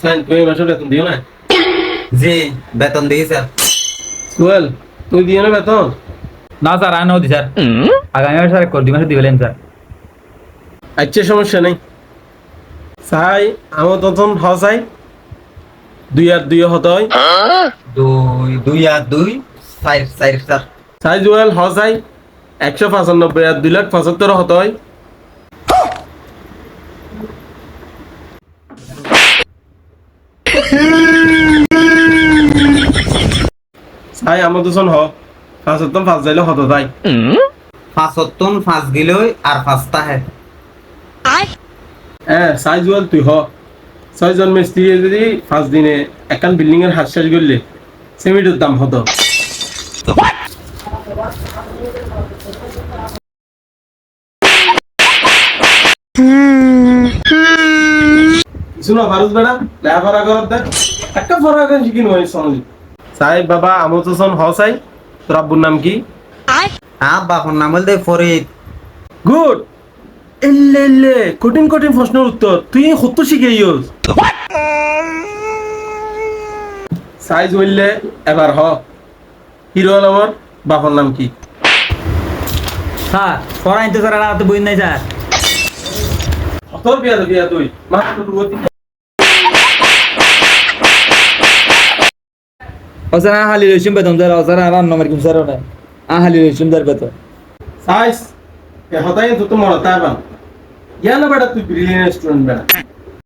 Sir তুমি মাসে বেতন দিও না? জি বেতন দিই স্যার। সোহেল তুই দিও না বেতন? না স্যার আয় নদী স্যার আগামী মাসে স্যার 2 মাসে দিবেন স্যার। আচ্ছা সমস্যা নেই। চাই আমার তখন হ চাই 2 আর 2 হতে হয়। 2 আর 2 চার চার স্যার। চাই জুয়েল হ চাই 195 আর 2,75,000 হতে হয়। চাই আমার তখন হ 5 যাইলে হতে তাই। 5 গিলই আর 5টা হে। হ্যাঁ চাই জুয়েল তুই হ 6 জন মিস্ত্রি যদি 5 দিনে একখান বিল্ডিং এর হাত শেষ করলে সিমেন্টের দাম হতো। শুনো ফারুজ বেড়া লেখাপড়া করার দেখ একটা পড়া শিখি নয় সঙ্গে। সাহেব বাবা আমার তো হ চাই। তোর আব্বুর নাম কি? বাপর নাম বলতে ফরিদ। গুড। এলে এলে কঠিন কঠিন প্রশ্নের উত্তর তুই কত শিখে ইয়োস। সাইজ হইলে এবার হ হিরো আলমের বাপর নাম কি? স্যার পড়াই তো স্যার আর তো বই নাই স্যার। তোর বিয়া তুই মাত্র ও স্যার হালি রইছিম বেতন স্যার ও স্যার আর নম্বর কিম স্যার না হালি রইছিম স্যার বেতন। সাইজ এ হতাই তো মরতা পান। ইয়ানা বেটা তুই ব্রিলিয়ান্ট স্টুডেন্ট বেটা।